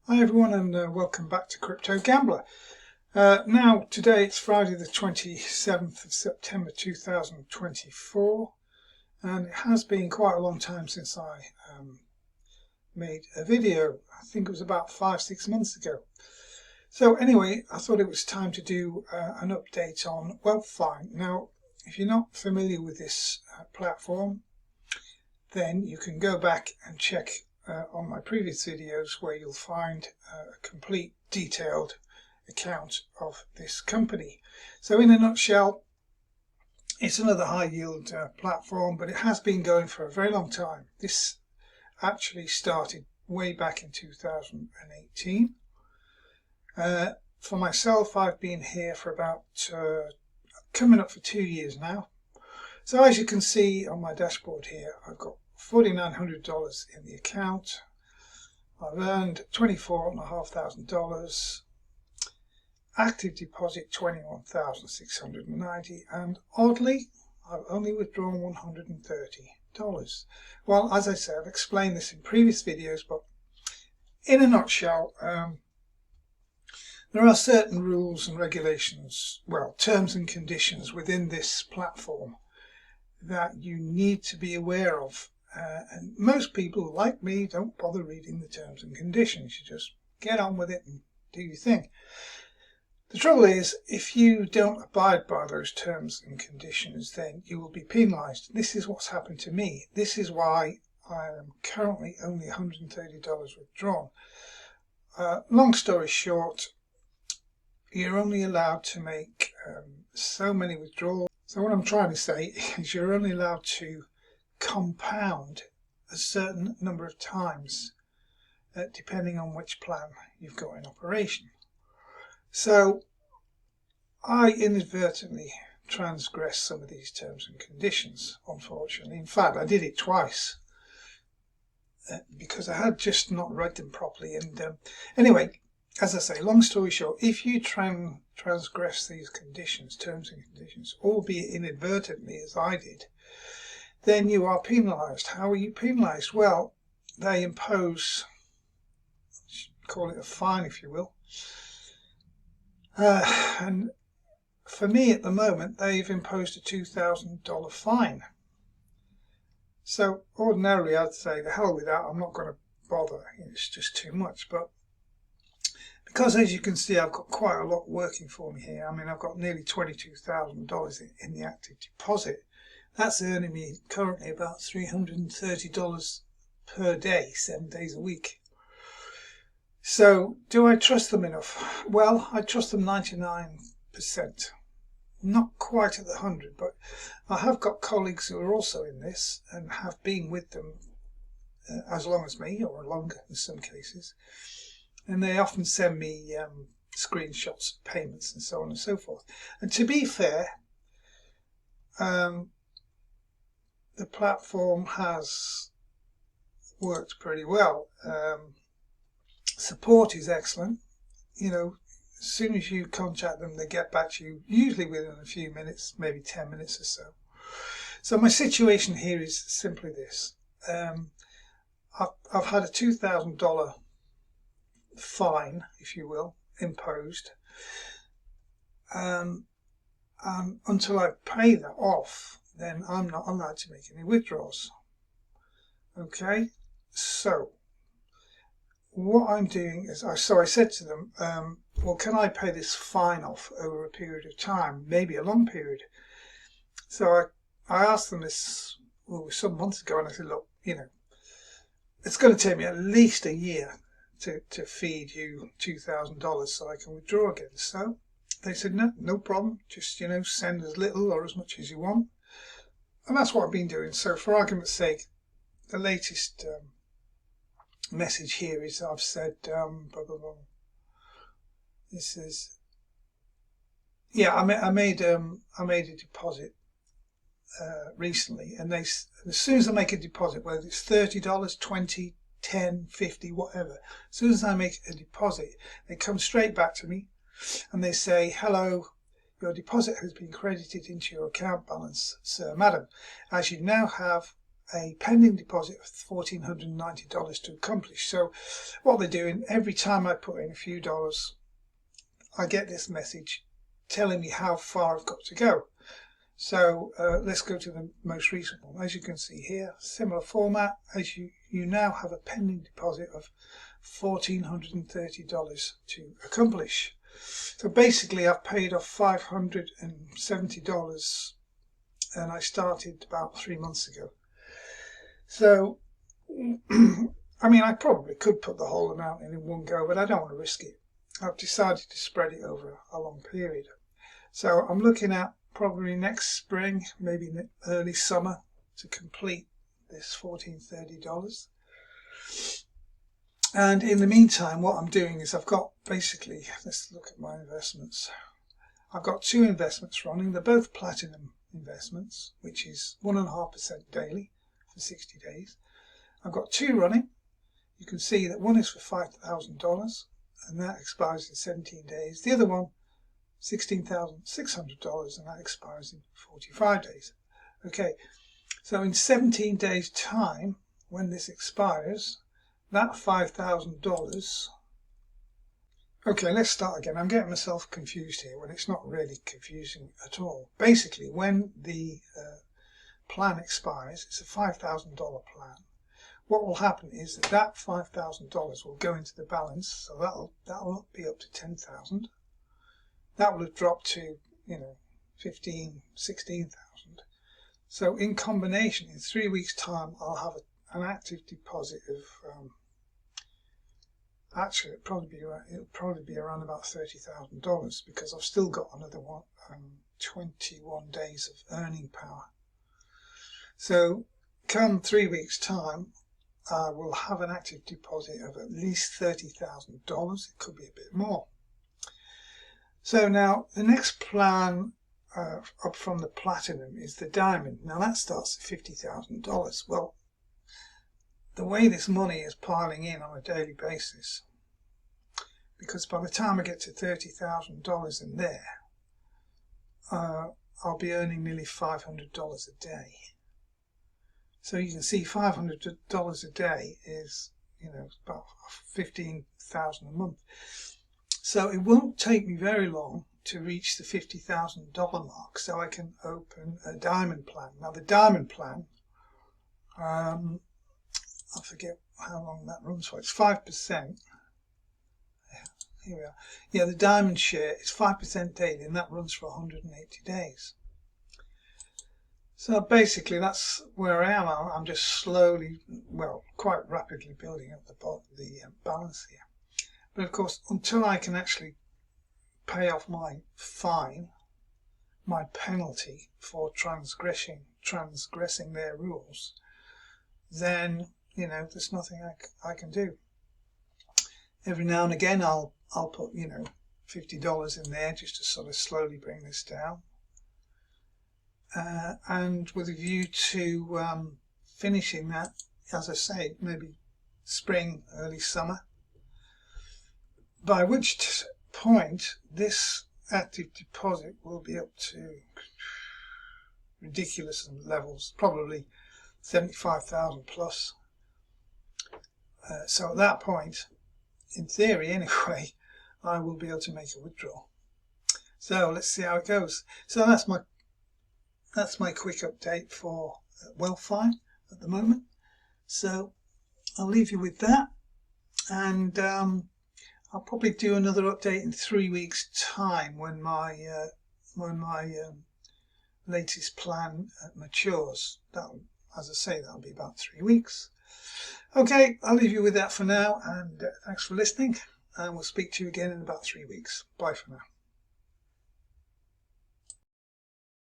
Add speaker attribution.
Speaker 1: Hi everyone, and welcome back to Crypto Gambler. Now today it's Friday the 27th of September 2024, and it has been quite a long time since I made a video. I think it was about 5-6 months ago. So anyway, I thought it was time to do an update on Wealthfine. Now if you're not familiar with this platform, then you can go back and check on my previous videos where you'll find a complete detailed account of this company. So in a nutshell, it's another high yield platform, but it has been going for a very long time. This actually started way back in 2018. For myself, I've been here for about coming up for 2 years now. So as you can see on my dashboard here, I've got $4,900 in the account. I've earned $24,500. Active deposit $21,690, and oddly, I've only withdrawn $130. Well, as I said, I've explained this in previous videos, but in a nutshell, there are certain rules and regulations, well, terms and conditions within this platform that you need to be aware of. And most people, like me, don't bother reading the terms and conditions. You just get on with it and do your thing. The trouble is, if you don't abide by those terms and conditions, then you will be penalised. This is what's happened to me. This is why I am currently only $130 withdrawn. Long story short, you're only allowed to make so many withdrawals. So what I'm trying to say is you're only allowed to compound a certain number of times depending on which plan you've got in operation. So I inadvertently transgressed some of these terms and conditions, unfortunately. In fact, I did it twice because I had just not read them properly. And anyway, as I say, long story short, if you transgress these conditions, terms and conditions, albeit inadvertently as I did, then you are penalised. How are you penalised? Well, they impose, call it a fine if you will, and for me at the moment they've imposed a $2,000 fine. So ordinarily I'd say the hell with that, I'm not going to bother, it's just too much. But because, as you can see, I've got quite a lot working for me here. I mean, I've got nearly $22,000 in the active deposit. That's earning me currently about $330 per day, 7 days a week. So do I trust them enough? Well, I trust them 99%. Not quite at the 100, but I have got colleagues who are also in this and have been with them as long as me, or longer in some cases. And they often send me screenshots of payments and so on and so forth. And to be fair, the platform has worked pretty well. Support is excellent. You know, as soon as you contact them, they get back to you, usually within a few minutes, maybe 10 minutes or so. So my situation here is simply this. I've had a $2,000 fine, if you will, imposed. And until I pay that off, then I'm not allowed to make any withdrawals. Okay, so what I'm doing is, I said to them, well, can I pay this fine off over a period of time, maybe a long period? So I asked them this some months ago, and I said, look, you know, it's going to take me at least a year to feed you $2,000 so I can withdraw again. So they said, no problem, just, you know, send as little or as much as you want. And that's what I've been doing. So for argument's sake, the latest message here is I've said, blah, blah, blah. This is, yeah, I made a deposit recently, and as soon as I make a deposit, whether it's $30, $20, $10, $50, whatever, as soon as I make a deposit, they come straight back to me and they say, hello, your deposit has been credited into your account balance, sir, madam, as you now have a pending deposit of $1,490 to accomplish. So what they're doing, every time I put in a few dollars, I get this message telling me how far I've got to go. So let's go to the most recent one. As you can see here, similar format, as you now have a pending deposit of $1,430 to accomplish. So basically I've paid off $570 and I started about 3 months ago. So I mean, I probably could put the whole amount in one go, but I don't want to risk it. I've decided to spread it over a long period. So I'm looking at probably next spring, maybe early summer, to complete this $1,430. And in the meantime, what I'm doing is I've got basically, let's look at my investments. I've got 2 investments running. They're both platinum investments, which is 1.5% daily for 60 days. I've got 2 running. You can see that one is for $5,000 and that expires in 17 days. The other one, $16,600, and that expires in 45 days. Okay, so in 17 days time, when this expires, that $5,000. Okay, let's start again. I'm getting myself confused here when it's not really confusing at all. Basically, when the plan expires, it's a $5,000 plan. What will happen is that $5,000 will go into the balance, so that'll be up to $10,000. That will have dropped to, you know, $15,000, $16,000. So in combination, in 3 weeks' time, I'll have an active deposit of actually it'll probably be around about $30,000 because I've still got another 21 days of earning power. So come 3 weeks' time, I will have an active deposit of at least $30,000. It could be a bit more. So now the next plan up from the platinum is the diamond. Now that starts at $50,000. Well, the way this money is piling in on a daily basis, because by the time I get to $30,000 in there, I'll be earning nearly $500 a day. So you can see $500 a day is, you know, about $15,000 a month. So it won't take me very long to reach the $50,000 mark, so I can open a diamond plan. Now the diamond plan, I forget how long that runs for. It's 5%. Here we are. Yeah, the diamond share is 5% daily, and that runs for 180 days. So basically, that's where I am. I'm just slowly, well, quite rapidly building up the balance here. But of course, until I can actually pay off my fine, my penalty for transgressing their rules, then, you know, there's nothing I can do. Every now and again, I'll put, you know, $50 in there just to sort of slowly bring this down, and with a view to finishing that, as I say, maybe spring, early summer. By which point this active deposit will be up to ridiculous levels, probably 75,000 plus. So at that point, in theory anyway, I will be able to make a withdrawal. So let's see how it goes. So that's my quick update for Wealthfine at the moment. So I'll leave you with that, and I'll probably do another update in 3 weeks' time when my latest plan matures. As I say, that'll be about 3 weeks. Okay, I'll leave you with that for now, and thanks for listening, and we'll speak to you again in about 3 weeks. Bye for now.